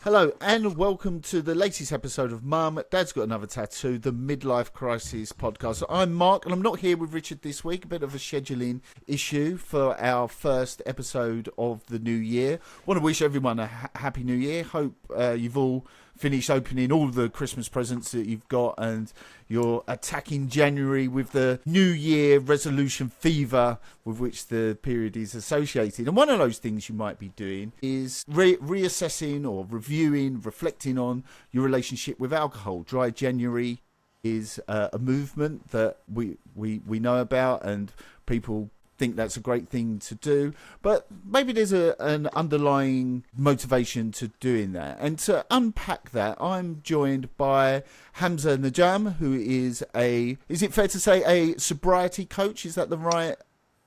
Hello and welcome to the latest episode of Mum, Dad's Got Another Tattoo, the Midlife Crisis podcast. I'm Mark and I'm not here with Richard this week, a bit of a scheduling issue for our first episode of the new year. Want to wish everyone a happy new year. Hope you've all finished opening all the Christmas presents that you've got and you're attacking January with the New Year resolution fever with which the period is associated. And one of those things you might be doing is reassessing or reviewing, reflecting on your relationship with alcohol. Dry January is a movement that we know about and people think that's a great thing to do, but maybe there's an underlying motivation to doing that. And to unpack that, I'm joined by Hamza Najam, who is it fair to say a sobriety coach? Is that the right?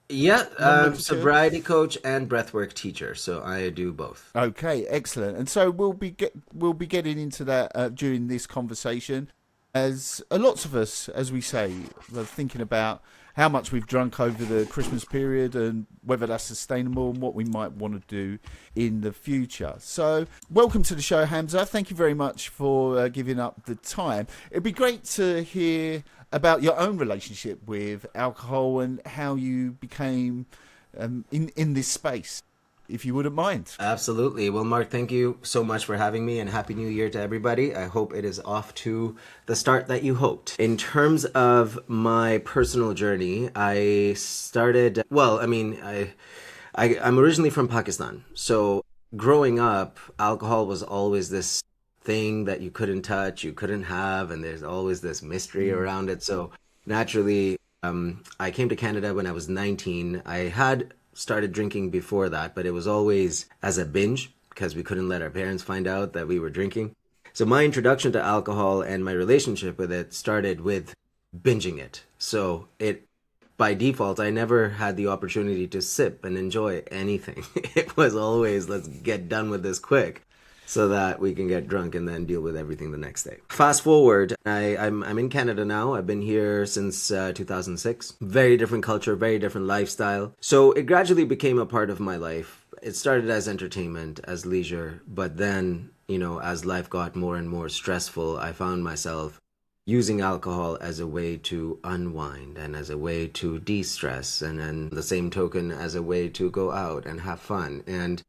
Yeah, sobriety coach and breathwork teacher. So I do both. Okay, excellent. And so we'll be getting into that during this conversation, as lots of us, as we say, are thinking about how much we've drunk over the Christmas period and whether that's sustainable and what we might want to do in the future. So welcome to the show, Hamza. Thank you very much for giving up the time. It'd be great to hear about your own relationship with alcohol and how you became in this space, if you wouldn't mind. Absolutely. Well, Mark, thank you so much for having me and Happy New Year to everybody. I hope it is off to the start that you hoped. In terms of my personal journey, I started, I'm originally from Pakistan. So growing up, alcohol was always this thing that you couldn't touch, you couldn't have, and there's always this mystery around it. So naturally, I came to Canada when I was 19. I had started drinking before that, but it was always as a binge because we couldn't let our parents find out that we were drinking. So my introduction to alcohol and my relationship with it started with binging it. So by default, I never had the opportunity to sip and enjoy anything. It was always, let's get done with this quick so that we can get drunk and then deal with everything the next day. Fast forward, I'm in Canada now. I've been here since 2006. Very different culture, very different lifestyle. So it gradually became a part of my life. It started as entertainment, as leisure, but then, as life got more and more stressful, I found myself using alcohol as a way to unwind and as a way to de-stress, and then the same token as a way to go out and have fun. And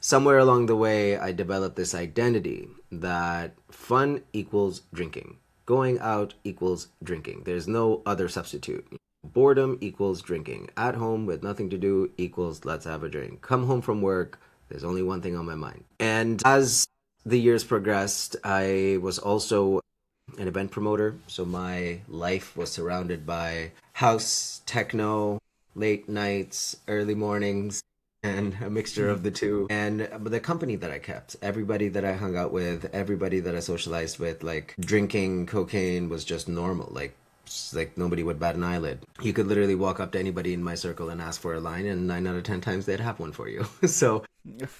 somewhere along the way, I developed this identity that fun equals drinking. Going out equals drinking. There's no other substitute. Boredom equals drinking. At home with nothing to do equals let's have a drink. Come home from work, there's only one thing on my mind. And as the years progressed, I was also an event promoter. So my life was surrounded by house, techno, late nights, early mornings, and a mixture of the two. And the company that I kept, everybody that I hung out with, everybody that I socialized with, like drinking cocaine was just normal. Like nobody would bat an eyelid. You could literally walk up to anybody in my circle and ask for a line, and 9 out of 10 times they'd have one for you. So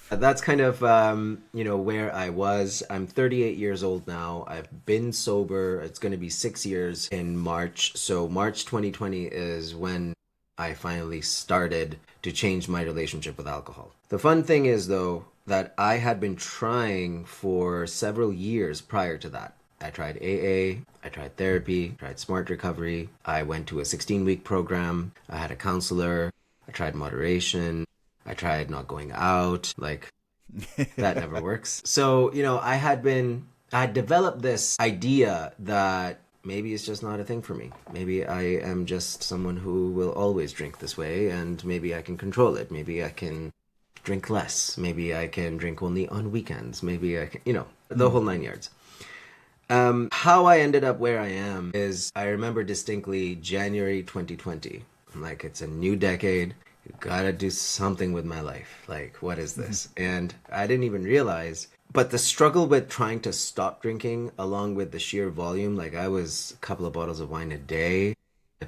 that's kind of, where I was. I'm 38 years old now. I've been sober. It's going to be 6 years in March. So March 2020 is when I finally started to change my relationship with alcohol. The fun thing is, though, that I had been trying for several years prior to that. I tried AA, I tried therapy, tried smart recovery. I went to a 16-week program. I had a counselor. I tried moderation. I tried not going out. That never works. So, I had developed this idea that maybe it's just not a thing for me. Maybe I am just someone who will always drink this way, and maybe I can control it. Maybe I can drink less. Maybe I can drink only on weekends. Maybe I can, the whole 9 yards. How I ended up where I am is I remember distinctly January 2020. I'm like, it's a new decade. You gotta do something with my life. Like, what is this? And I didn't even realize. But the struggle with trying to stop drinking, along with the sheer volume, like I was a couple of bottles of wine a day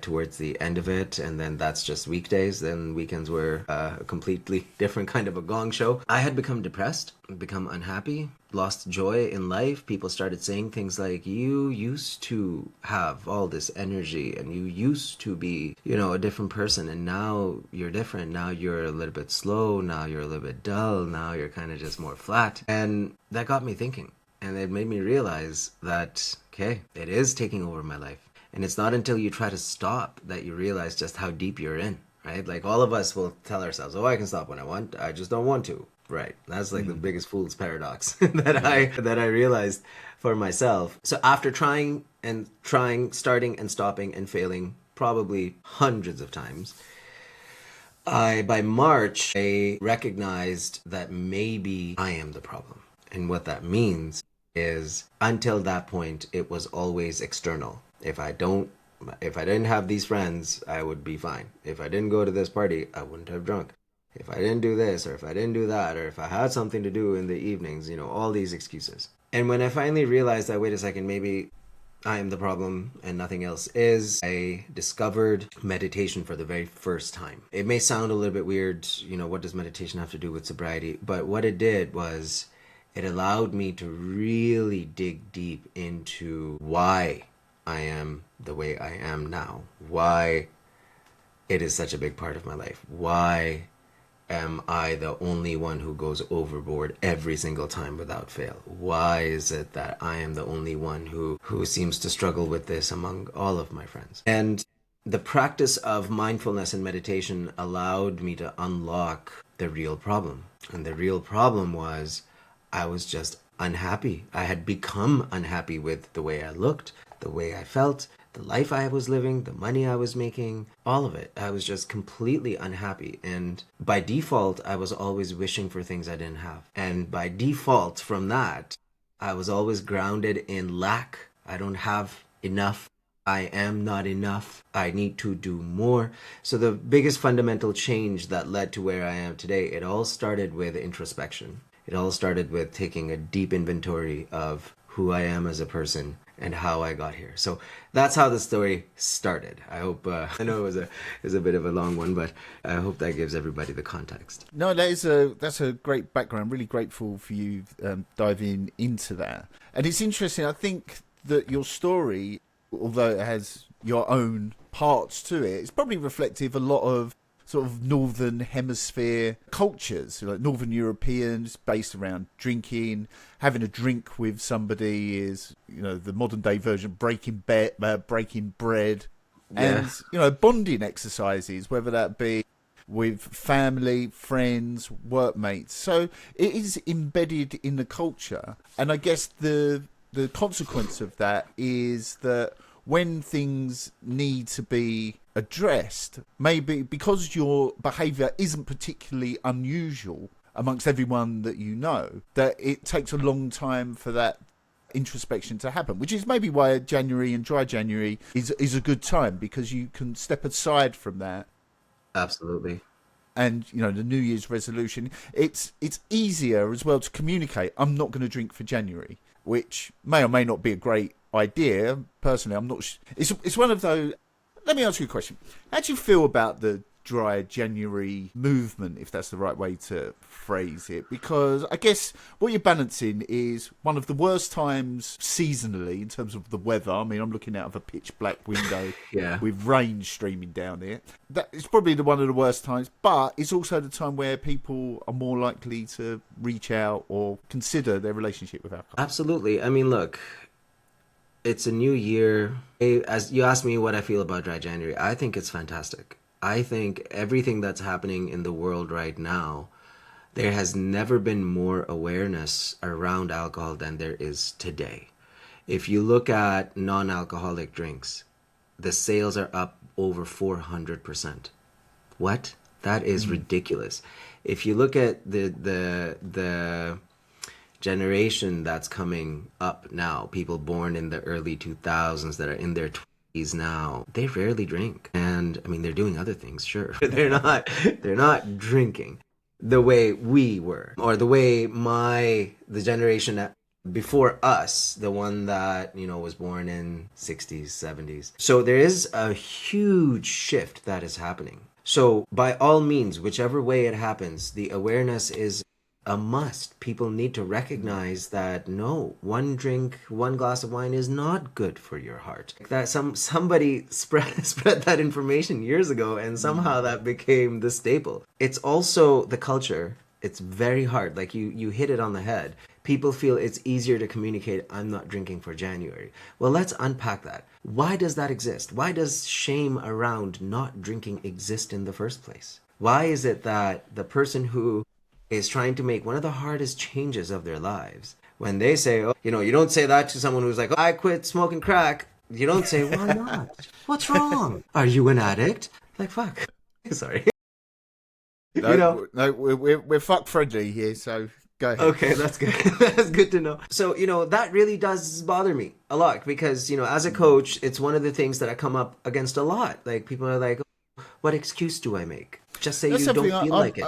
towards the end of it, and then that's just weekdays. Then weekends were a completely different kind of a gong show. I had become depressed, become unhappy, lost joy in life. People started saying things like, you used to have all this energy and you used to be, a different person, and now you're different. Now you're a little bit slow. Now you're a little bit dull. Now you're kind of just more flat. And that got me thinking. And it made me realize that, okay, it is taking over my life. And it's not until you try to stop that you realize just how deep you're in, right? Like all of us will tell ourselves, oh, I can stop when I want. I just don't want to. Right. That's like the biggest fool's paradox that I realized for myself. So after trying, starting and stopping and failing probably hundreds of times, by March, I recognized that maybe I am the problem. And what that means is until that point, it was always external. If I didn't have these friends, I would be fine. If I didn't go to this party, I wouldn't have drunk. If I didn't do this, or if I didn't do that, or if I had something to do in the evenings, all these excuses. And when I finally realized that, wait a second, maybe I am the problem and nothing else is, I discovered meditation for the very first time. It may sound a little bit weird, what does meditation have to do with sobriety? But what it did was it allowed me to really dig deep into why I am the way I am now, why it is such a big part of my life, why am I the only one who goes overboard every single time without fail? Why is it that I am the only one who seems to struggle with this among all of my friends? And the practice of mindfulness and meditation allowed me to unlock the real problem. And the real problem was I was just unhappy. I had become unhappy with the way I looked, the way I felt, the life I was living, the money I was making, all of it. I was just completely unhappy. And by default, I was always wishing for things I didn't have. And by default from that, I was always grounded in lack. I don't have enough. I am not enough. I need to do more. So the biggest fundamental change that led to where I am today, it all started with introspection. It all started with taking a deep inventory of who I am as a person and how I got here. So that's how the story started. I hope, I know it was a bit of a long one, but I hope that gives everybody the context. No, that's a great background. Really grateful for you diving into that. And it's interesting. I think that your story, although it has your own parts to it, it's probably reflective of a lot of sort of northern hemisphere cultures, like northern Europeans, based around drinking. Having a drink with somebody is, the modern day version of breaking bread, Yeah. and bonding exercises, whether that be with family, friends, workmates. So it is embedded in the culture, and I guess the consequence of that is that when things need to be addressed, maybe because your behaviour isn't particularly unusual amongst everyone that you know, that it takes a long time for that introspection to happen, which is maybe why January and dry January is a good time, because you can step aside from that. Absolutely. And the New Year's resolution, it's easier as well to communicate, I'm not going to drink for January, which may or may not be a great idea. Personally, I'm not it's one of those. Let me ask you a question. How do you feel about the dry January movement, if that's the right way to phrase it? Because I guess what you're balancing is one of the worst times seasonally in terms of the weather. I mean, I'm looking out of a pitch black window Yeah. with rain streaming down it. That is probably one of the worst times, but it's also the time where people are more likely to reach out or consider their relationship with alcohol. Absolutely. I mean, look, it's a new year. As you asked me what I feel about dry January, I think it's fantastic. I think everything that's happening in the world right now, there has never been more awareness around alcohol than there is today. If you look at non-alcoholic drinks, the sales are up over 400%. What? That is ridiculous. If you look at the generation that's coming up now, people born in the early 2000s that are in their 20s now, they rarely drink. And I mean, they're doing other things, sure. they're not drinking the way we were, or the way the generation that before us, the one that, was born in 60s, 70s. So there is a huge shift that is happening. So by all means, whichever way it happens, the awareness is a must. People need to recognize that no, one drink, one glass of wine is not good for your heart. That somebody spread that information years ago, and somehow that became the staple. It's also the culture. It's very hard. Like you hit it on the head. People feel it's easier to communicate, I'm not drinking for January. Well, let's unpack that. Why does that exist? Why does shame around not drinking exist in the first place? Why is it that the person who is trying to make one of the hardest changes of their lives, when they say, oh, you don't say that to someone who's like, oh, I quit smoking crack. You don't say, why not? What's wrong? Are you an addict? Like, fuck. Sorry. No, we're fuck friendly here, so go ahead. Okay, that's good. That's good to know. So, that really does bother me a lot because, as a coach, it's one of the things that I come up against a lot. Like, people are like, oh, what excuse do I make? Just say you don't feel like it.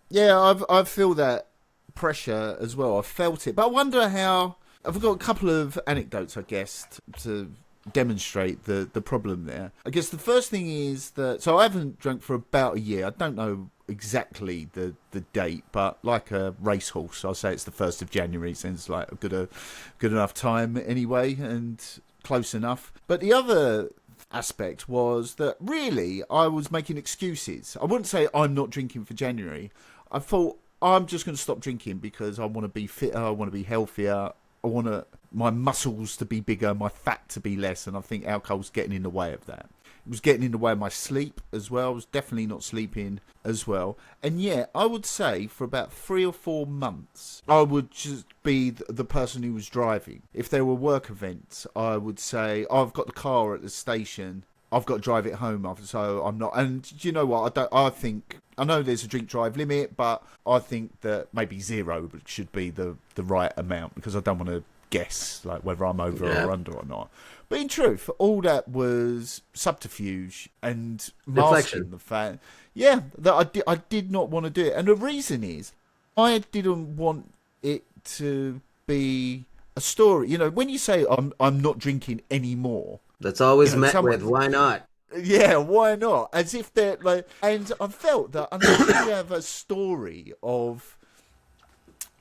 Yeah, I feel that pressure as well. I've felt it. But I wonder how... I've got a couple of anecdotes, I guess, to demonstrate the problem there. I guess the first thing is that... So I haven't drunk for about a year. I don't know exactly the date, but like a racehorse, I'll say it's the 1st of January. Seems like a good enough time anyway, and close enough. But the other aspect was that really I was making excuses. I wouldn't say I'm not drinking for January. I thought I'm just going to stop drinking because I want to be fitter, I want to be healthier, I want my muscles to be bigger, my fat to be less, and I think alcohol's getting in the way of that. It was getting in the way of my sleep as well. I was definitely not sleeping as well. And yeah, I would say for about 3 or 4 months, I would just be the person who was driving. If there were work events, I would say, I've got the car at the station, I've got to drive it home, so I'm not. And you know what? I know there's a drink drive limit, but I think that maybe 0 should be the right amount because I don't want to guess like whether I'm over or under or not. But in truth, all that was subterfuge and masking the fact, that I did not want to do it. And the reason is, I didn't want it to be a story. When you say I'm not drinking anymore, that's always met with, why not? Yeah, why not? As if they're like, and I felt that unless you have a story of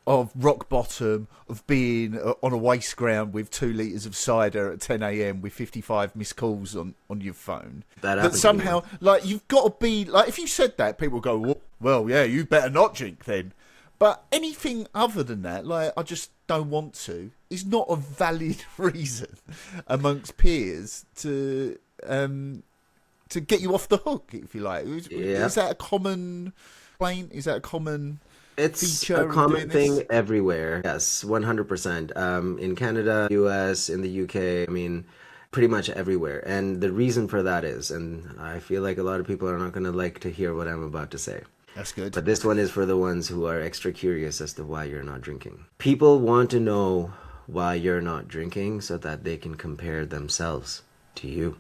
rock bottom, of being on a waste ground with 2 litres of cider at 10 a.m. with 55 missed calls on your phone, that somehow, like, you've got to be, like, if you said that, people go, well, yeah, you better not drink then. But anything other than that, like, I just don't want to, is not a valid reason amongst peers to get you off the hook, if you like. Is that a common complaint? Is that a common... It's a common thing everywhere. Yes, 100%. In Canada, US, in the UK, I mean, pretty much everywhere. And the reason for that is, and I feel like a lot of people are not going to like to hear what I'm about to say. That's good. But this one is for the ones who are extra curious as to why you're not drinking. People want to know why you're not drinking so that they can compare themselves to you.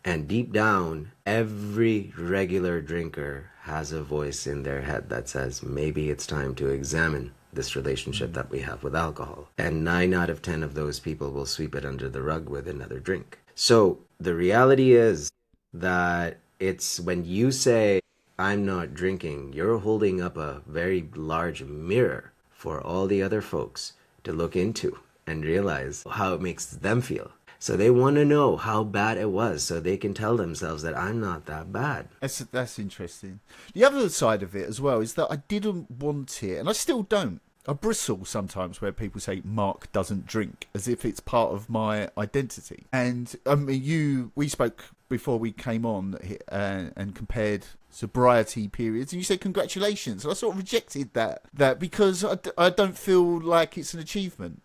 And deep down, every regular drinker has a voice in their head that says, maybe it's time to examine this relationship that we have with alcohol. And 9 out of 10 of those people will sweep it under the rug with another drink. So the reality is that it's when you say, I'm not drinking, you're holding up a very large mirror for all the other folks to look into and realize how it makes them feel. So they want to know how bad it was so they can tell themselves that I'm not that bad. That's interesting. The other side of it as well is that I didn't want it, and I still don't. I bristle sometimes where people say Marc doesn't drink, as if it's part of my identity. And I mean, we spoke before we came on and compared sobriety periods, and you said congratulations. And I sort of rejected that because I don't feel like it's an achievement.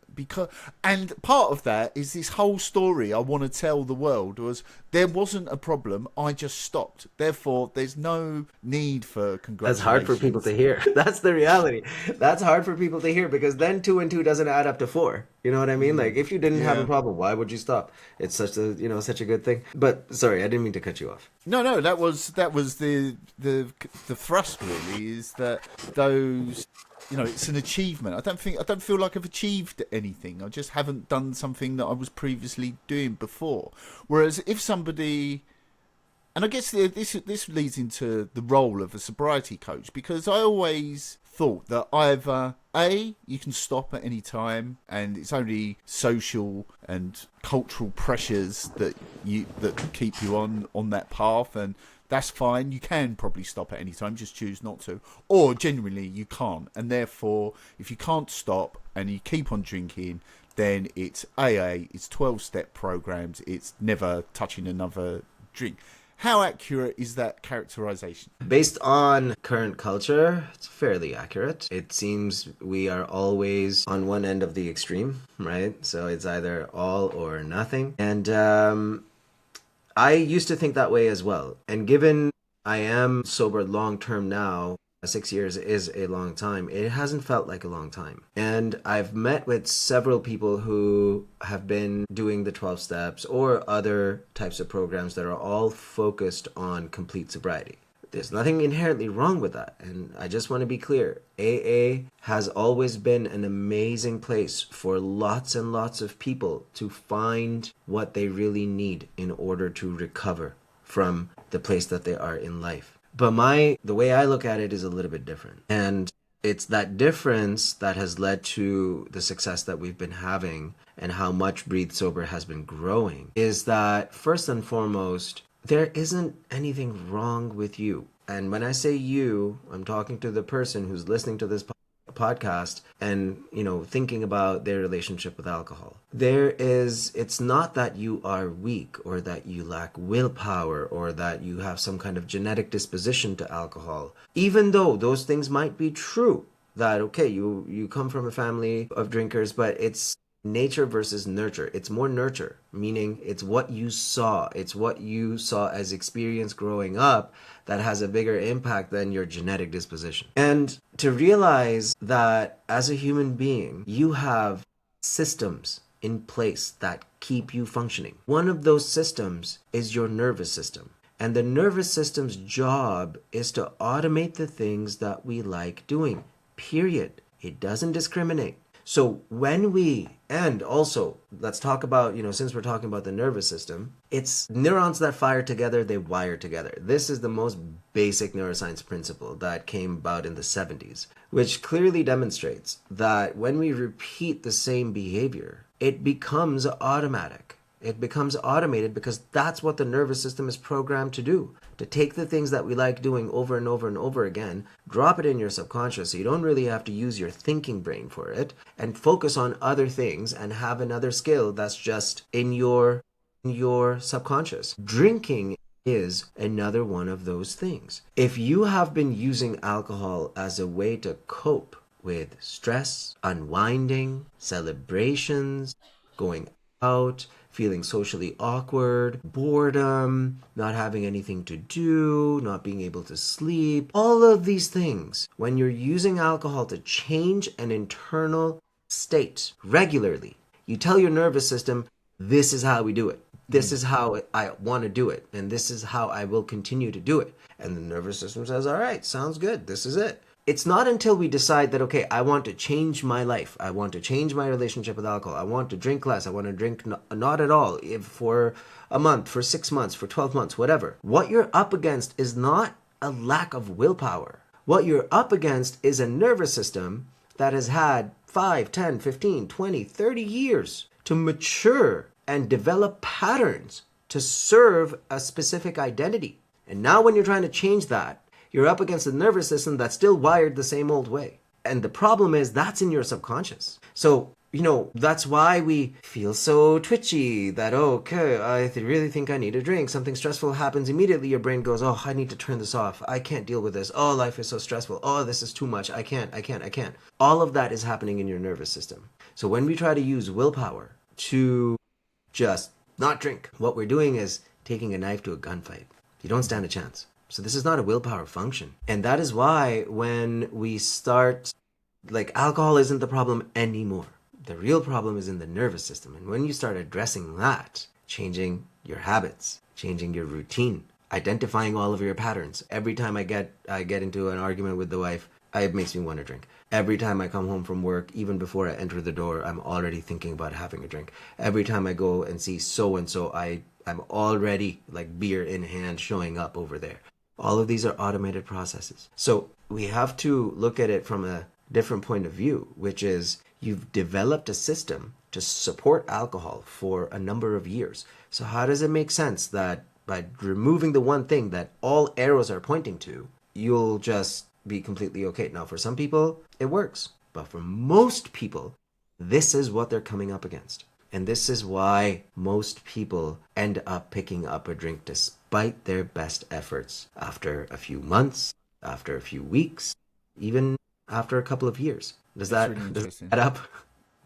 And part of that is this whole story I want to tell the world was there wasn't a problem, I just stopped. Therefore, there's no need for congratulations. That's hard for people to hear. That's the reality. That's hard for people to hear because then 2 and 2 doesn't add up to 4. You know what I mean? Like if you didn't have a problem, why would you stop? It's such a good thing. But sorry, I didn't mean to cut you off. No, that was the thrust really, is that those. It's an achievement. I don't feel like I've achieved anything. I just haven't done something that I was previously doing before. Whereas if somebody And I guess this leads into the role of a sobriety coach, because I always thought that either A, you can stop at any time and it's only social and cultural pressures that keep you on that path, and that's fine. You can probably stop at any time, just choose not to. Or genuinely you can't, and therefore if you can't stop and you keep on drinking, then it's AA, it's 12-step programs, it's never touching another drink. How accurate is that characterization? Based on current culture, it's fairly accurate. It seems we are always on one end of the extreme, right? So it's either all or nothing. And I used to think that way as well. And given I am sober long term now, 6 years is a long time. It hasn't felt like a long time. And I've met with several people who have been doing the 12 steps or other types of programs that are all focused on complete sobriety. There's nothing inherently wrong with that. And I just want to be clear. AA has always been an amazing place for lots and lots of people to find what they really need in order to recover from the place that they are in life. But the way I look at it is a little bit different. And it's that difference that has led to the success that we've been having and how much Breathe Sober has been growing, is that first and foremost, there isn't anything wrong with you. And when I say you, I'm talking to the person who's listening to this podcast and, thinking about their relationship with alcohol. It's not that you are weak or that you lack willpower or that you have some kind of genetic disposition to alcohol. Even though those things might be true, that, okay, you come from a family of drinkers, but it's nature versus nurture. It's more nurture, meaning it's what you saw. It's what you saw as experience growing up that has a bigger impact than your genetic disposition. And to realize that as a human being, you have systems in place that keep you functioning. One of those systems is your nervous system. And the nervous system's job is to automate the things that we like doing, period. It doesn't discriminate. So and also, let's talk about, since we're talking about the nervous system, it's neurons that fire together, they wire together. This is the most basic neuroscience principle that came about in the 70s, which clearly demonstrates that when we repeat the same behavior, it becomes automatic. It becomes automated because that's what the nervous system is programmed to do. To take the things that we like doing over and over and over again, drop it in your subconscious so you don't really have to use your thinking brain for it, and focus on other things and have another skill that's just in your subconscious. Drinking is another one of those things. If you have been using alcohol as a way to cope with stress, unwinding, celebrations, going out, feeling socially awkward, boredom, not having anything to do, not being able to sleep, all of these things, when you're using alcohol to change an internal state regularly, you tell your nervous system, this is how we do it. This is how I want to do it. And this is how I will continue to do it. And the nervous system says, all right, sounds good. This is it. It's not until we decide that, okay, I want to change my life. I want to change my relationship with alcohol. I want to drink less. I want to drink not at all, if for a month, for 6 months, for 12 months, whatever. What you're up against is not a lack of willpower. What you're up against is a nervous system that has had 5, 10, 15, 20, 30 years to mature and develop patterns to serve a specific identity. And now when you're trying to change that, you're up against a nervous system that's still wired the same old way. And the problem is that's in your subconscious. So, that's why we feel so twitchy that, okay, I really think I need a drink. Something stressful happens immediately. Your brain goes, I need to turn this off. I can't deal with this. Oh, life is so stressful. Oh, this is too much. I can't. All of that is happening in your nervous system. So when we try to use willpower to just not drink, what we're doing is taking a knife to a gunfight. You don't stand a chance. So this is not a willpower function. And that is why when we start, alcohol isn't the problem anymore. The real problem is in the nervous system. And when you start addressing that, changing your habits, changing your routine, identifying all of your patterns. Every time I get into an argument with the wife, it makes me want to drink. Every time I come home from work, even before I enter the door, I'm already thinking about having a drink. Every time I go and see so and so, I'm already like beer in hand showing up over there. All of these are automated processes. So we have to look at it from a different point of view, which is you've developed a system to support alcohol for a number of years. So how does it make sense that by removing the one thing that all arrows are pointing to, you'll just be completely okay? Now, for some people, it works. But for most people, this is what they're coming up against. And this is why most people end up picking up a drink despite their best efforts after a few months, after a few weeks, even after a couple of years. Does that add up?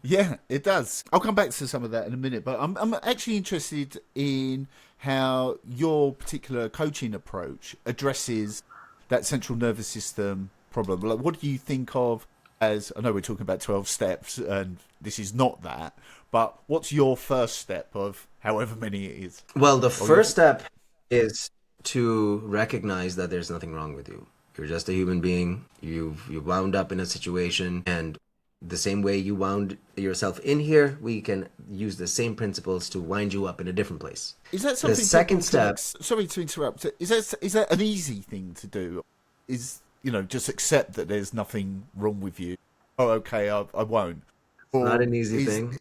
Yeah, it does. I'll come back to some of that in a minute, but I'm actually interested in how your particular coaching approach addresses that central nervous system problem. Like, what do you think of as, I know we're talking about 12 steps and this is not that, but what's your first step of however many it is? Well, the first step is to recognize that there's nothing wrong with you. You're just a human being. You've wound up in a situation, and the same way you wound yourself in here, we can use the same principles to wind you up in a different place. Is that something? The second step. Sorry to interrupt. Is that an easy thing to do? Is, just accept that there's nothing wrong with you? Oh, okay, I won't. Or not an easy thing.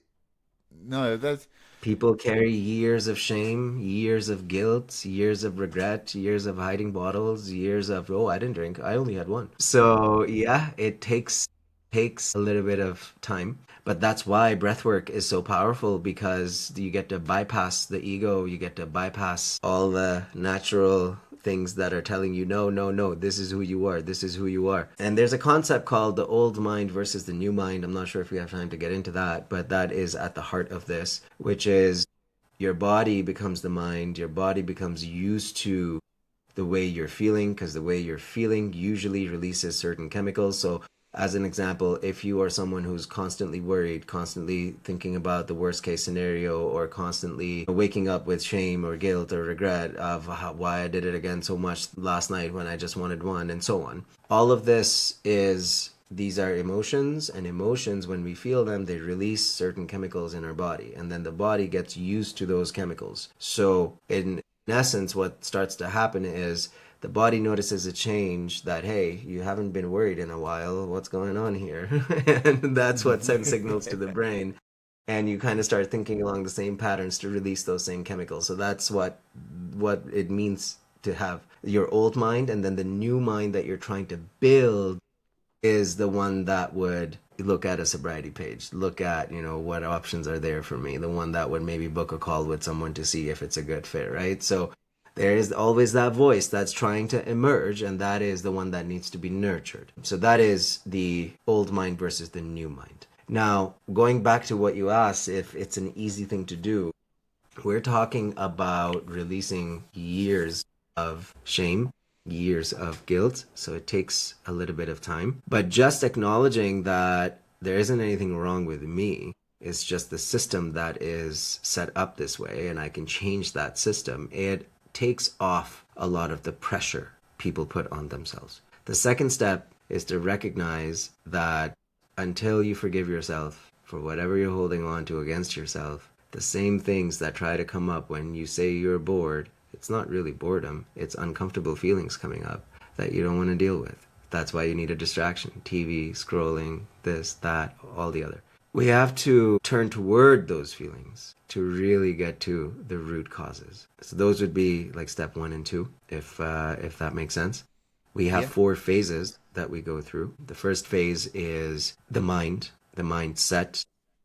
No, that's. People carry years of shame, years of guilt, years of regret, years of hiding bottles, years of, oh, I didn't drink, I only had one. So yeah, it takes a little bit of time. But that's why breathwork is so powerful, because you get to bypass the ego, you get to bypass all the natural things that are telling you, no, this is who you are, this is who you are. And there's a concept called the old mind versus the new mind. I'm not sure if we have time to get into that, but that is at the heart of this, which is your body becomes the mind, your body becomes used to the way you're feeling, because the way you're feeling usually releases certain chemicals. So as an example, if you are someone who's constantly worried, constantly thinking about the worst case scenario, or constantly waking up with shame or guilt or regret of why I did it again so much last night when I just wanted one, and so on. All of these are emotions, and emotions, when we feel them, they release certain chemicals in our body, and then the body gets used to those chemicals. So in essence, what starts to happen is the body notices a change, that, hey, you haven't been worried in a while, what's going on here? And that's what sends signals to the brain. And you kind of start thinking along the same patterns to release those same chemicals. So that's what it means to have your old mind, and then the new mind that you're trying to build is the one that would look at a sobriety page, look at, what options are there for me, the one that would maybe book a call with someone to see if it's a good fit, right? So there is always that voice that's trying to emerge, and that is the one that needs to be nurtured. So that is the old mind versus the new mind. Now, going back to what you asked, if it's an easy thing to do, we're talking about releasing years of shame, years of guilt. So it takes a little bit of time. But just acknowledging that there isn't anything wrong with me, it's just the system that is set up this way, and I can change that system. It takes off a lot of the pressure people put on themselves. The second step is to recognize that until you forgive yourself for whatever you're holding on to against yourself, the same things that try to come up when you say you're bored, it's not really boredom, it's uncomfortable feelings coming up that you don't want to deal with. That's why you need a distraction. TV, scrolling, this, that, all the other. We have to turn toward those feelings to really get to the root causes. So those would be like step 1 and 2, if that makes sense. We have 4 phases that we go through. The first phase is the mind, the mindset,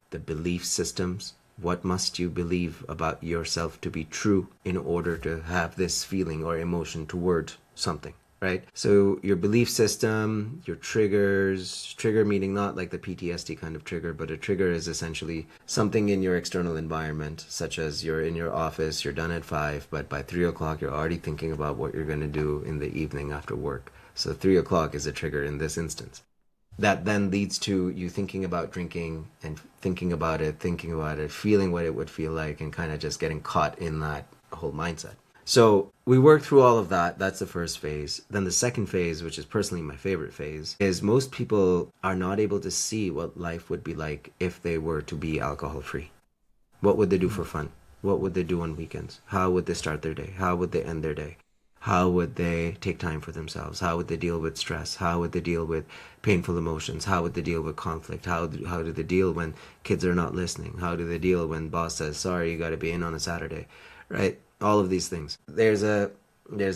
the belief systems. What must you believe about yourself to be true in order to have this feeling or emotion toward something? Right? So your belief system, your triggers, trigger meaning not like the PTSD kind of trigger, but a trigger is essentially something in your external environment, such as you're in your office, you're done at 5, but by 3 o'clock, you're already thinking about what you're going to do in the evening after work. So 3 o'clock is a trigger in this instance. That then leads to you thinking about drinking and thinking about it, feeling what it would feel like, and kind of just getting caught in that whole mindset. So we work through all of that. That's the first phase. Then the second phase, which is personally my favorite phase, is most people are not able to see what life would be like if they were to be alcohol free. What would they do for fun? What would they do on weekends? How would they start their day? How would they end their day? How would they take time for themselves? How would they deal with stress? How would they deal with painful emotions? How would they deal with conflict? How do they deal when kids are not listening? How do they deal when boss says, sorry, you got to be in on a Saturday, right? All of these things. There's a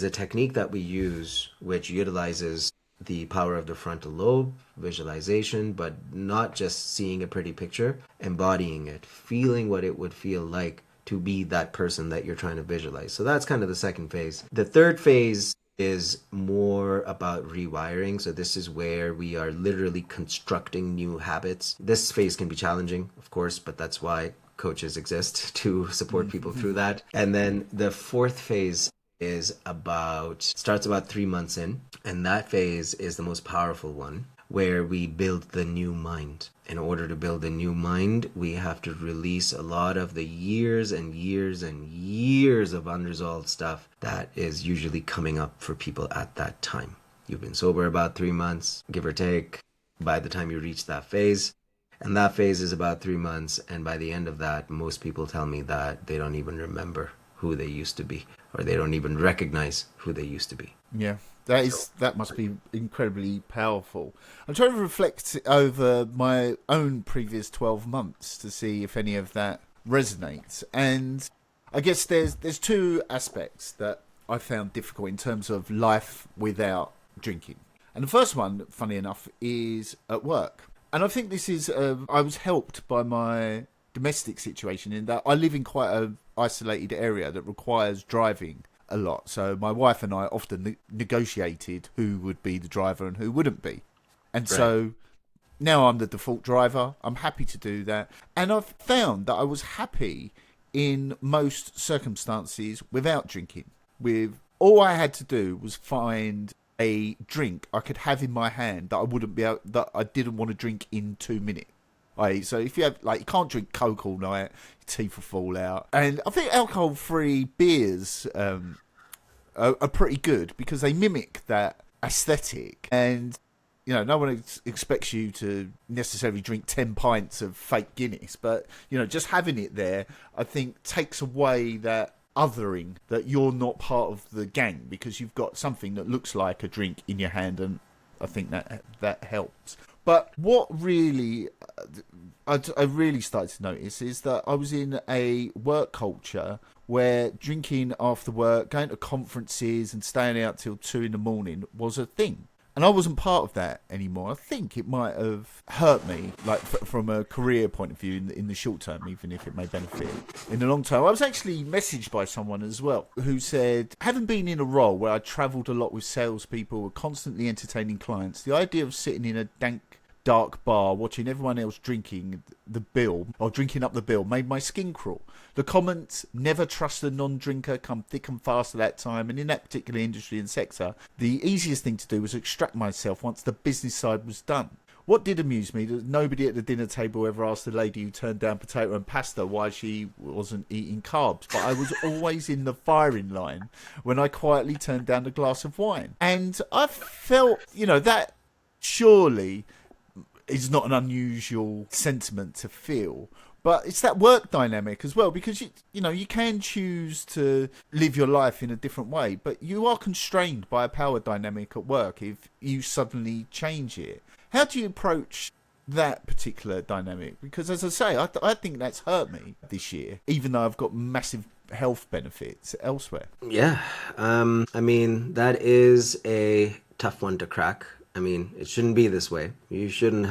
technique that we use which utilizes the power of the frontal lobe, visualization, but not just seeing a pretty picture, embodying it, feeling what it would feel like to be that person that you're trying to visualize. So that's kind of the second phase. The third phase is more about rewiring. So this is where we are literally constructing new habits. This phase can be challenging, of course, but that's why coaches exist, to support people through that. And then the fourth phase starts about 3 months in, and that phase is the most powerful one, where we build the new mind. In order to build a new mind, we have to release a lot of the years and years and years of unresolved stuff that is usually coming up for people at that time. You've been sober about 3 months, give or take, by the time you reach that phase. And that phase is about 3 months. And by the end of that, most people tell me that they don't even remember who they used to be, or they don't even recognize who they used to be. Yeah. That must be incredibly powerful. I'm trying to reflect over my own previous 12 months to see if any of that resonates. And I guess there's two aspects that I found difficult in terms of life without drinking. And the first one, funny enough, is at work. And I think this is, I was helped by my domestic situation in that I live in quite an isolated area that requires driving a lot. So my wife and I often negotiated who would be the driver and who wouldn't be. And so now I'm the default driver. I'm happy to do that. And I've found that I was happy in most circumstances without drinking. With all I had to do was find a drink I could have in my hand that I didn't want to drink in 2 minutes. So if you have, you can't drink Coke all night, your teeth will fall out. And I think alcohol-free beers are pretty good because they mimic that aesthetic. And, no one expects you to necessarily drink 10 pints of fake Guinness. But, just having it there, I think, takes away that othering, that you're not part of the gang because you've got something that looks like a drink in your hand. And I think that helps. But what really, I really started to notice is that I was in a work culture where drinking after work, going to conferences and staying out till 2 a.m. was a thing. And I wasn't part of that anymore. I think it might have hurt me, from a career point of view in the short term, even if it may benefit in the long term. I was actually messaged by someone as well who said, having been in a role where I travelled a lot with salespeople, were constantly entertaining clients, the idea of sitting in a dank, dark bar watching everyone else drinking up the bill made my skin crawl. The comments, never trust a non-drinker, come thick and fast at that time, and in that particular industry and sector, the easiest thing to do was extract myself once the business side was done. What did amuse me was nobody at the dinner table ever asked the lady who turned down potato and pasta why she wasn't eating carbs, but I was always in the firing line when I quietly turned down a glass of wine. And I felt, that surely is not an unusual sentiment to feel, but it's that work dynamic as well, because you can choose to live your life in a different way, but you are constrained by a power dynamic at work if you suddenly change it. How do you approach that particular dynamic? Because as I say, I think that's hurt me this year, even though I've got massive health benefits elsewhere. Yeah, that is a tough one to crack. It shouldn't be this way. You shouldn't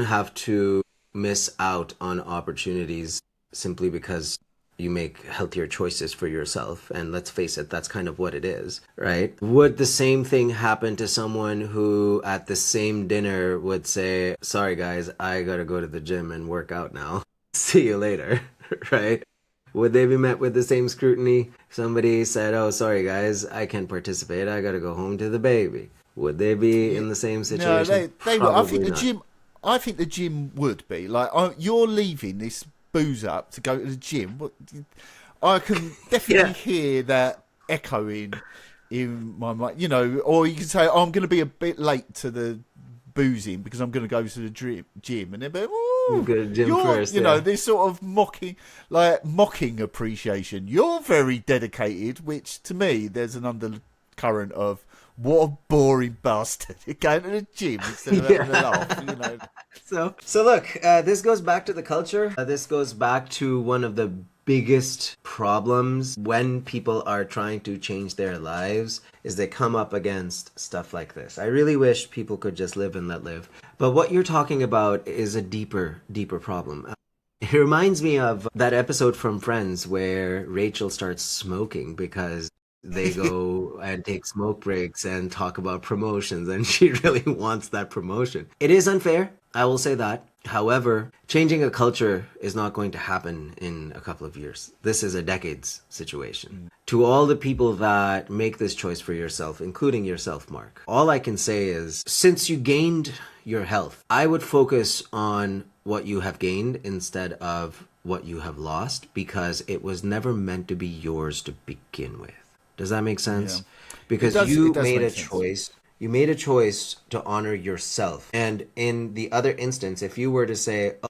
have to miss out on opportunities simply because you make healthier choices for yourself. And let's face it, that's kind of what it is, right? Would the same thing happen to someone who at the same dinner would say, sorry guys, I gotta go to the gym and work out now. See you later, right? Would they be met with the same scrutiny? Somebody said, oh, sorry guys, I can't participate. I gotta go home to the baby. Would they be in the same situation? No, they would. I think the gym would be you're leaving this booze up to go to the gym. I can definitely hear that echoing in my mind, you know. Or you can say, oh, I'm going to be a bit late to the boozing because I'm going to go to the gym, and they're like, You "Ooh, go to gym you're," first, you know, yeah. this sort of mocking appreciation. You're very dedicated, which to me, there's an undercurrent of what a boring bastard. You're going to the gym instead of having a laugh, you know. So look, this goes back to the culture. This goes back to one of the biggest problems when people are trying to change their lives is they come up against stuff like this. I really wish people could just live and let live. But what you're talking about is a deeper problem. It reminds me of that episode from Friends where Rachel starts smoking because they go and take smoke breaks and talk about promotions, and she really wants that promotion. It is unfair, I will say that. However, changing a culture is not going to happen in a couple of years. This is a decades situation. To all the people that make this choice for yourself, including yourself, Mark, all I can say is, since you gained your health, I would focus on what you have gained instead of what you have lost, because it was never meant to be yours to begin with. Does that make sense? Yeah. Because It you does made make a sense. choice. You made a choice to honor yourself. And in the other instance, if you were to say, oh,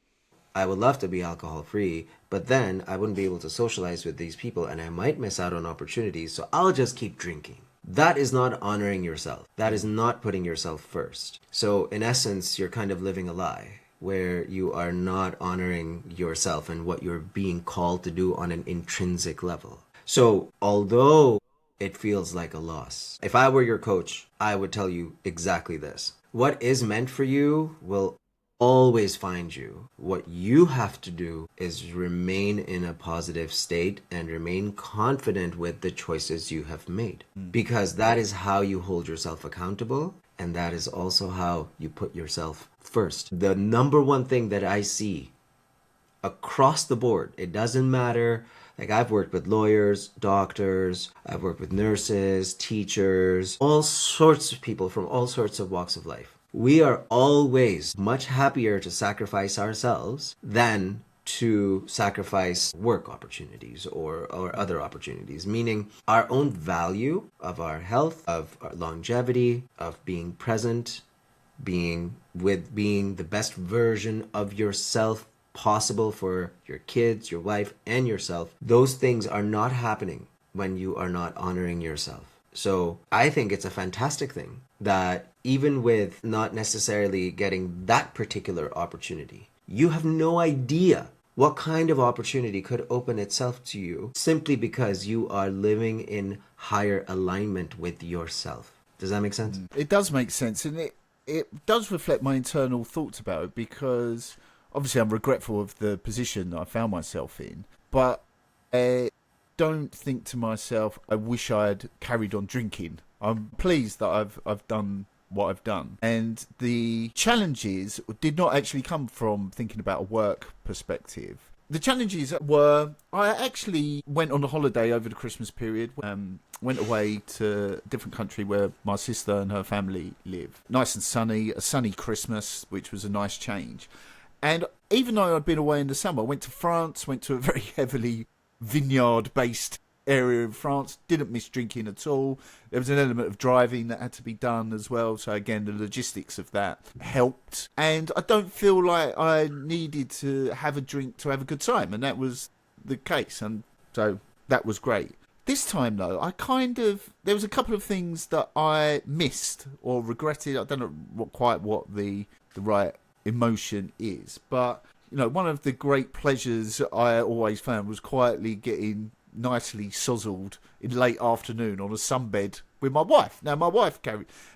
I would love to be alcohol free, but then I wouldn't be able to socialize with these people and I might miss out on opportunities, so I'll just keep drinking. That is not honoring yourself. That is not putting yourself first. So in essence, you're kind of living a lie where you are not honoring yourself and what you're being called to do on an intrinsic level. So although it feels like a loss, if I were your coach, I would tell you exactly this. What is meant for you will always find you. What you have to do is remain in a positive state and remain confident with the choices you have made. Because that is how you hold yourself accountable, and that is also how you put yourself first. The number one thing that I see across the board, it doesn't matter. Like, I've worked with lawyers, doctors, I've worked with nurses, teachers, all sorts of people from all sorts of walks of life. We are always much happier to sacrifice ourselves than to sacrifice work opportunities or other opportunities, meaning our own value of our health, of our longevity, of being present, being the best version of yourself possible for your kids, your wife, and yourself. Those things are not happening when you are not honoring yourself. So I think it's a fantastic thing that even with not necessarily getting that particular opportunity, you have no idea what kind of opportunity could open itself to you simply because you are living in higher alignment with yourself. Does that make sense? It does make sense, and it does reflect my internal thoughts about it, because obviously I'm regretful of the position that I found myself in, but I don't think to myself, I wish I had carried on drinking. I'm pleased that I've done what I've done. And the challenges did not actually come from thinking about a work perspective. The challenges were, I actually went on a holiday over the Christmas period, went away to a different country where my sister and her family live. Nice and sunny, a sunny Christmas, which was a nice change. And even though I'd been away in the summer, I went to France, went to a very heavily vineyard-based area in France, didn't miss drinking at all. There was an element of driving that had to be done as well, so again, the logistics of that helped. And I don't feel like I needed to have a drink to have a good time, and that was the case, and so that was great. This time, though, there was a couple of things that I missed or regretted. I don't know quite what the right emotion is, but you know, one of the great pleasures I always found was quietly getting nicely sozzled in late afternoon on a sunbed with my wife. Now, my wife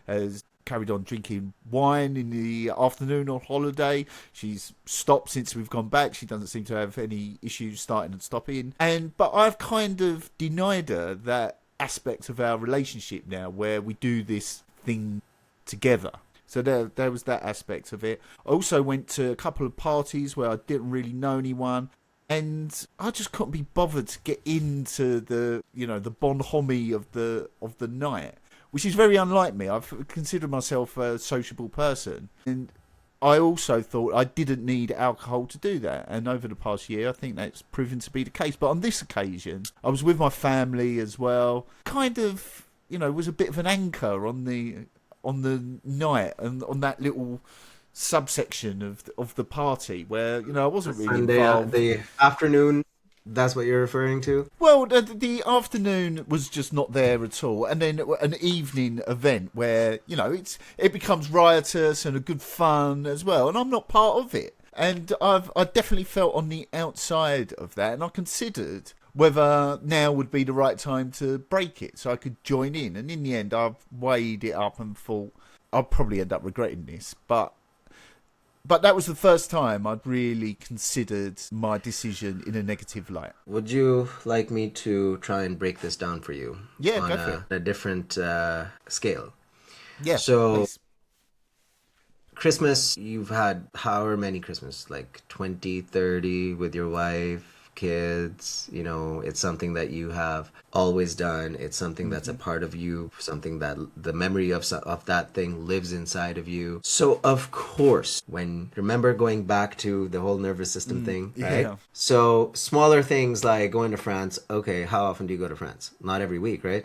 has carried on drinking wine in the afternoon on holiday. She's stopped since we've gone back. She doesn't seem to have any issues starting and stopping. But I've kind of denied her that aspect of our relationship now, where we do this thing together. So there was that aspect of it. I also went to a couple of parties where I didn't really know anyone, and I just couldn't be bothered to get into the bonhomie of the night, which is very unlike me. I've considered myself a sociable person, and I also thought I didn't need alcohol to do that. And over the past year, I think that's proven to be the case. But on this occasion, I was with my family as well. Kind of, was a bit of an anchor on the night and on that little subsection of the party where, I wasn't really involved. The afternoon. That's what you're referring to? Well, the afternoon was just not there at all. And then an evening event where, it becomes riotous and a good fun as well. And I'm not part of it. And I definitely felt on the outside of that. And I considered whether now would be the right time to break it so I could join in. And in the end, I've weighed it up and thought I'll probably end up regretting this. But that was the first time I'd really considered my decision in a negative light. Would you like me to try and break this down for you? Yeah, on go for it. A different scale. Yeah. So, please. Christmas, you've had however many Christmas, like 20, 30 with your wife, kids, it's something that you have always done. It's something that's a part of you, something that the memory of that thing lives inside of you. So of course, remember going back to the whole nervous system thing, right? Yeah. So smaller things like going to France. Okay, how often do you go to France? Not every week, right?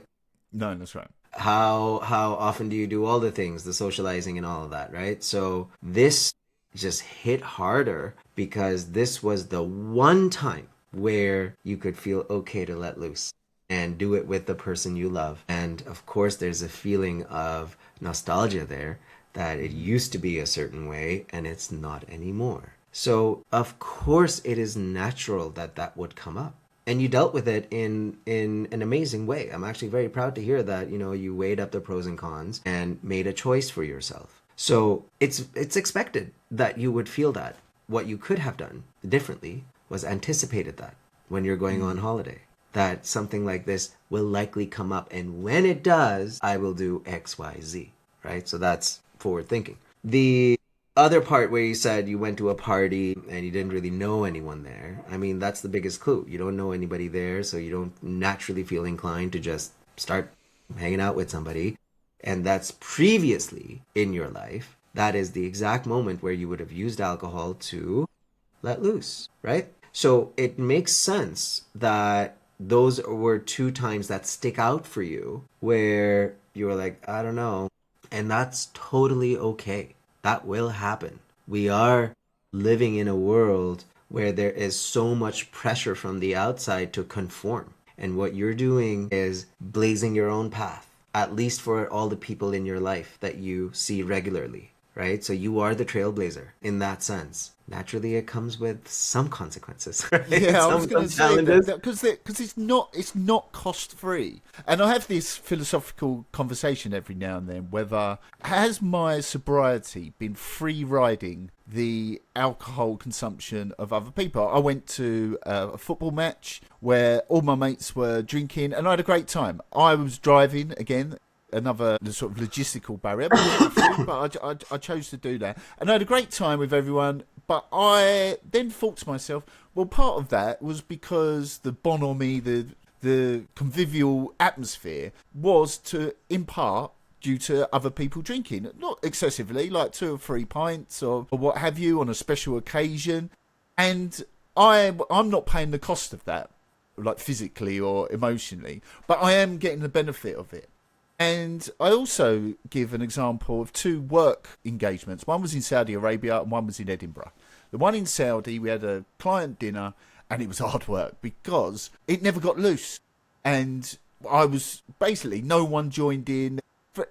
No, that's right. How often do you do all the things, the socializing and all of that, right? So this just hit harder because this was the one time where you could feel okay to let loose and do it with the person you love. And of course, there's a feeling of nostalgia there that it used to be a certain way and it's not anymore. So of course, it is natural that would come up. And you dealt with it in an amazing way. I'm actually very proud to hear that, you weighed up the pros and cons and made a choice for yourself. So it's expected that you would feel that. What you could have done differently was anticipated that when you're going on holiday, that something like this will likely come up. And when it does, I will do X, Y, Z, right? So that's forward thinking. The other part where you said you went to a party and you didn't really know anyone there. I mean, that's the biggest clue. You don't know anybody there, so you don't naturally feel inclined to just start hanging out with somebody. And that's previously in your life. That is the exact moment where you would have used alcohol to let loose, right? So it makes sense that those were two times that stick out for you where you were like, I don't know. And that's totally okay. That will happen. We are living in a world where there is so much pressure from the outside to conform. And what you're doing is blazing your own path, at least for all the people in your life that you see regularly, right? So you are the trailblazer in that sense. Naturally, it comes with some consequences. Right? Yeah, I was going to say that because it's not cost free, and I have this philosophical conversation every now and then whether has my sobriety been free riding the alcohol consumption of other people. I went to a football match where all my mates were drinking, and I had a great time. I was driving again. Another sort of logistical barrier, but I chose to do that. And I had a great time with everyone, but I then thought to myself, well, part of that was because the bonhomie, the convivial atmosphere was in part due to other people drinking. Not excessively, like 2 or 3 pints or what have you on a special occasion. And I'm not paying the cost of that, like physically or emotionally, but I am getting the benefit of it. And I also give an example of 2 work engagements. One was in Saudi Arabia and one was in Edinburgh. The one in Saudi, we had a client dinner and it was hard work because it never got loose. And I was basically, no one joined in.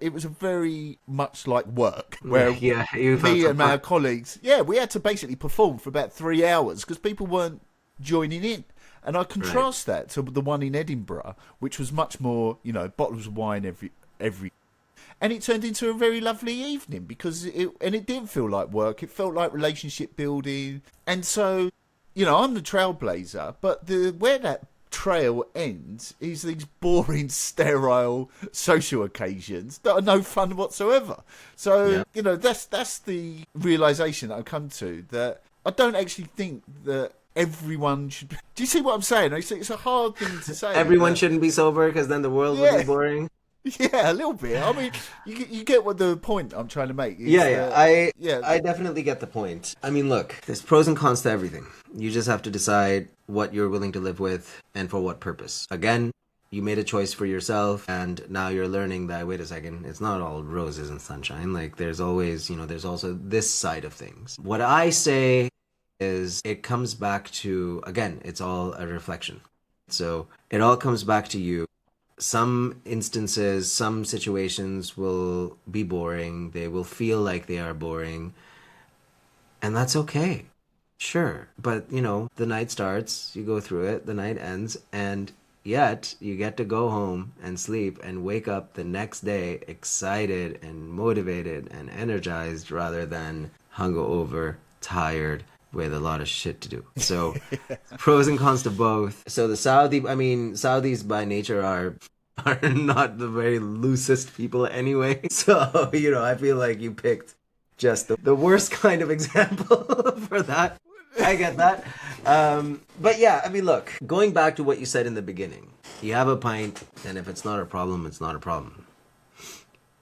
It was a very much like work where me and my colleagues, we had to basically perform for about 3 hours because people weren't joining in. And I contrast that to the one in Edinburgh, which was much more, bottles of wine every. And it turned into a very lovely evening because it didn't feel like work. It felt like relationship building. And so, I'm the trailblazer, but where that trail ends is these boring, sterile social occasions that are no fun whatsoever. So, that's the realization that I've come to, that I don't actually think that everyone should be... Do you see what I'm saying? It's a hard thing to say. Everyone shouldn't be sober because then the world would be boring. Yeah, a little bit. I mean, you get what the point I'm trying to make is. Yeah, yeah. I Yeah, I definitely get the point. I mean, look, there's pros and cons to everything. You just have to decide what you're willing to live with and for what purpose. Again, you made a choice for yourself and now you're learning that wait a second, it's not all roses and sunshine. Like there's always, there's also this side of things. What I say is it comes back to, again, it's all a reflection. So it all comes back to you. Some instances, some situations will be boring. They will feel like they are boring, and that's okay. Sure. But, the night starts, you go through it, the night ends, and yet you get to go home and sleep and wake up the next day excited and motivated and energized rather than hungover, tired, with a lot of shit to do. So pros and cons to both. So Saudis by nature are not the very loosest people anyway. So, I feel like you picked just the worst kind of example for that. I get that. But yeah, I mean, look, going back to what you said in the beginning, you have a pint, and if it's not a problem, it's not a problem.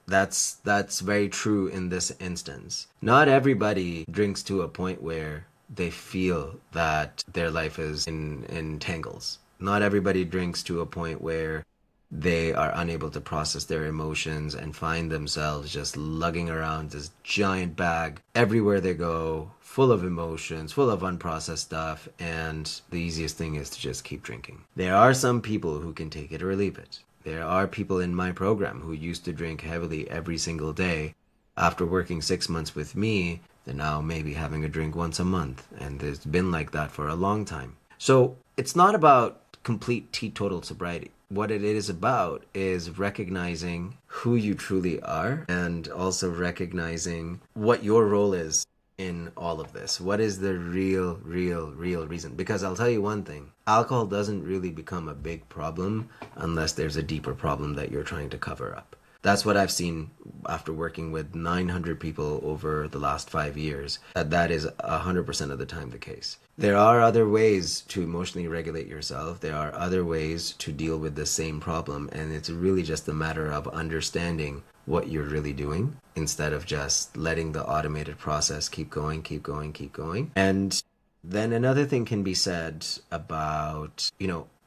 That's very true in this instance. Not everybody drinks to a point where they feel that their life is in tangles. Not everybody drinks to a point where they are unable to process their emotions and find themselves just lugging around this giant bag everywhere they go, full of emotions, full of unprocessed stuff, and the easiest thing is to just keep drinking. There are some people who can take it or leave it. There are people in my program who used to drink heavily every single day. After working 6 months with me, they're now maybe having a drink once a month, and it's been like that for a long time. So it's not about complete teetotal sobriety. What it is about is recognizing who you truly are and also recognizing what your role is in all of this. What is the real reason? Because I'll tell you one thing, alcohol doesn't really become a big problem unless there's a deeper problem that you're trying to cover up. That's what I've seen after working with 900 people over the last 5 years, that is 100% of the time the case. There are other ways to emotionally regulate yourself. There are other ways to deal with the same problem. And it's really just a matter of understanding what you're really doing instead of just letting the automated process keep going. And then another thing can be said about,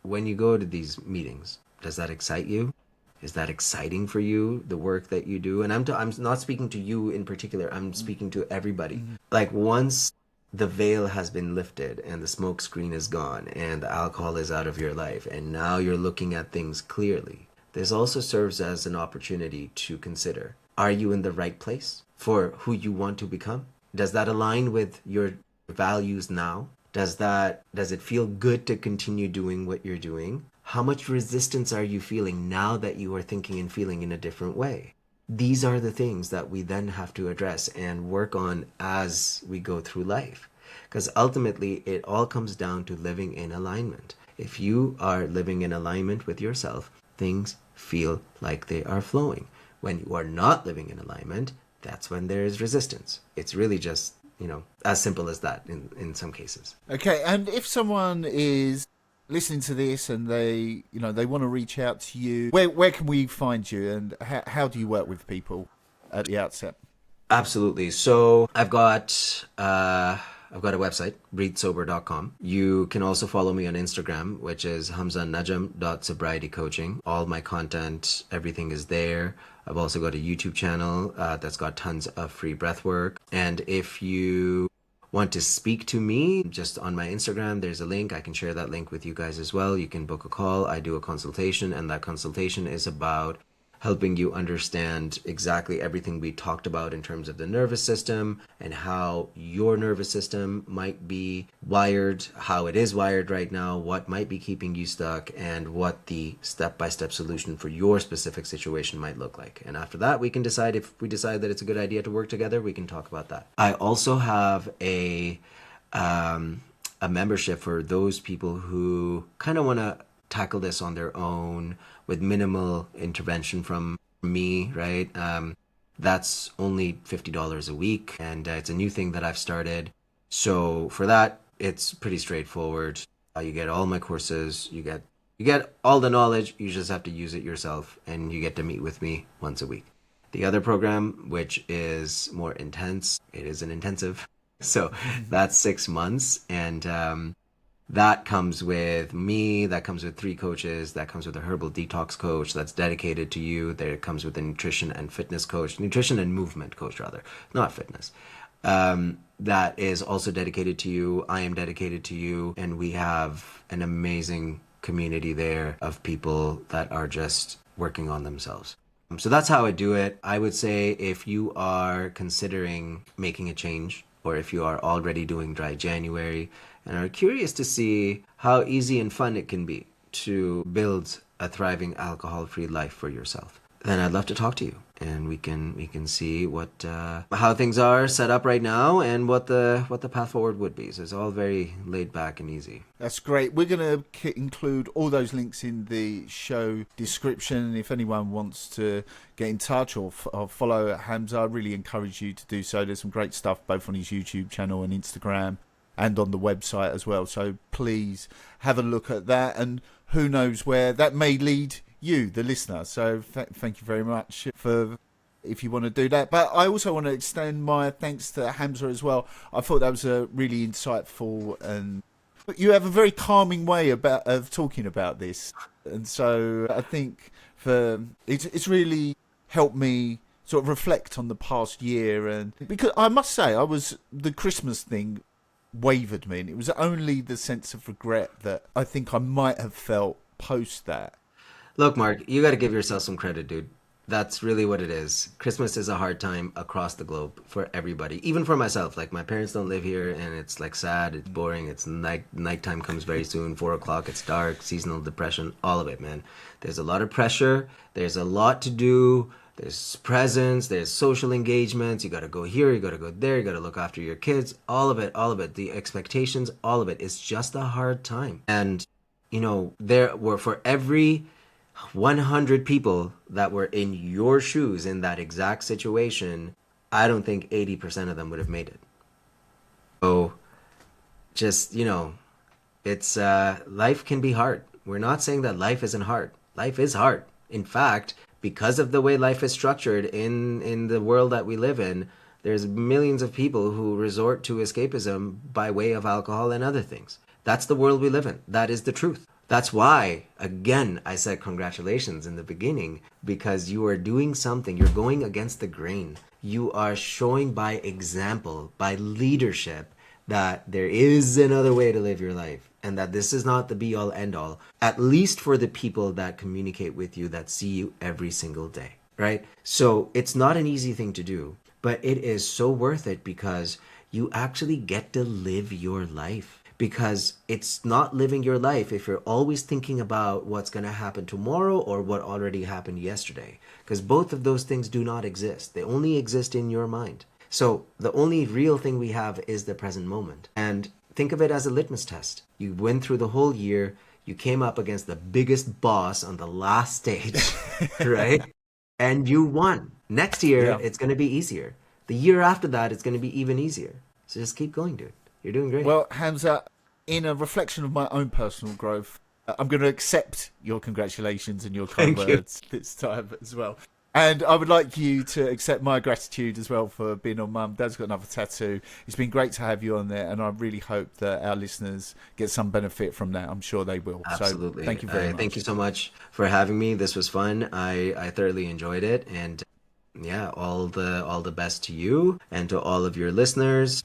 when you go to these meetings, does that excite you? Is that exciting for you, the work that you do? And I'm not speaking to you in particular. I'm speaking to everybody. Like once the veil has been lifted and the smoke screen is gone and the alcohol is out of your life and now you're looking at things clearly, this also serves as an opportunity to consider, are you in the right place for who you want to become? Does that align with your values now? Does it feel good to continue doing what you're doing? How much resistance are you feeling now that you are thinking and feeling in a different way? These are the things that we then have to address and work on as we go through life. Because ultimately, it all comes down to living in alignment. If you are living in alignment with yourself, things feel like they are flowing. When you are not living in alignment, that's when there is resistance. It's really just, as simple as that in some cases. Okay, and if someone is listening to this and they want to reach out to you, where can we find you, and how do you work with people at the outset? Absolutely. So I've got a website, breathesober.com. You can also follow me on Instagram, which is Hamza Najam .sobrietycoaching. All my content, everything is there. I've also got a YouTube channel that's got tons of free breathwork. And if you want to speak to me, just on my Instagram, there's a link. I can share that link with you guys as well. You can book a call. I do a consultation, and that consultation is about helping you understand exactly everything we talked about in terms of the nervous system and how your nervous system might be wired, how it is wired right now, what might be keeping you stuck, and what the step-by-step solution for your specific situation might look like. And after that, we can decide, if we decide that it's a good idea to work together, we can talk about that. I also have a membership for those people who kind of want to tackle this on their own with minimal intervention from me, right? That's only $50 a week, and it's a new thing that I've started. So for that, it's pretty straightforward. You get all my courses, you get You get all the knowledge, you just have to use it yourself, and you get to meet with me once a week. The other program, which is more intense, it is an intensive. So that's 6 months. And that comes with me, that comes with 3 coaches, that comes with a herbal detox coach that's dedicated to you. There comes with a nutrition and fitness coach, nutrition and movement coach, rather, not fitness. That is also dedicated to you. I am dedicated to you. And we have an amazing community there of people that are just working on themselves. So that's how I do it. I would say if you are considering making a change, or if you are already doing dry January and are curious to see how easy and fun it can be to build a thriving alcohol-free life for yourself, then I'd love to talk to you, and we can see what how things are set up right now and what the path forward would be. So it's all very laid back and easy. That's great. We're going to include all those links in the show description. If anyone wants to get in touch or follow Hamza, I really encourage you to do so. There's some great stuff both on his YouTube channel and Instagram and on the website as well. So please have a look at that, and who knows where that may lead you, the listener. So thank you very much for if you want to do that. But I also want to extend my thanks to Hamza as well. I thought that was a really insightful, and you have a very calming way of talking about this, and so I think it's really helped me sort of reflect on the past year. And because I must say, the Christmas thing wavered me, and it was only the sense of regret that I think I might have felt post that. Look, Mark, you got to give yourself some credit, dude. That's really what it is. Christmas is a hard time across the globe for everybody, even for myself. Like, my parents don't live here, and it's like sad, it's boring, it's nighttime comes very soon, 4 o'clock, it's dark, seasonal depression, all of it, man. There's a lot of pressure, there's a lot to do, there's presents, there's social engagements, you got to go here, you got to go there, you got to look after your kids, all of it, the expectations, all of it. It's just a hard time. And, there were, for every 100 people that were in your shoes in that exact situation, I don't think 80% of them would have made it. So just, it's life can be hard. We're not saying that life isn't hard. Life is hard. In fact, because of the way life is structured in the world that we live in, there's millions of people who resort to escapism by way of alcohol and other things. That's the world we live in. That is the truth. That's why, again, I said congratulations in the beginning, because you are doing something. You're going against the grain. You are showing by example, by leadership, that there is another way to live your life, and that this is not the be-all, end-all, at least for the people that communicate with you, that see you every single day, right? So it's not an easy thing to do, but it is so worth it, because you actually get to live your life. Because it's not living your life if you're always thinking about what's going to happen tomorrow or what already happened yesterday. Because both of those things do not exist. They only exist in your mind. So the only real thing we have is the present moment. And think of it as a litmus test. You went through the whole year. You came up against the biggest boss on the last stage, right? And you won. Next year, It's going to be easier. The year after that, it's going to be even easier. So just keep going, dude. You're doing great. Well, Hamza, in a reflection of my own personal growth, I'm going to accept your congratulations and your kind words this time as well. And I would like you to accept my gratitude as well for being on Mum, Dad's Got Another Tattoo. It's been great to have you on there, and I really hope that our listeners get some benefit from that. I'm sure they will. Absolutely. So thank you very much. Thank you so much for having me. This was fun. I thoroughly enjoyed it. And yeah, all the best to you and to all of your listeners.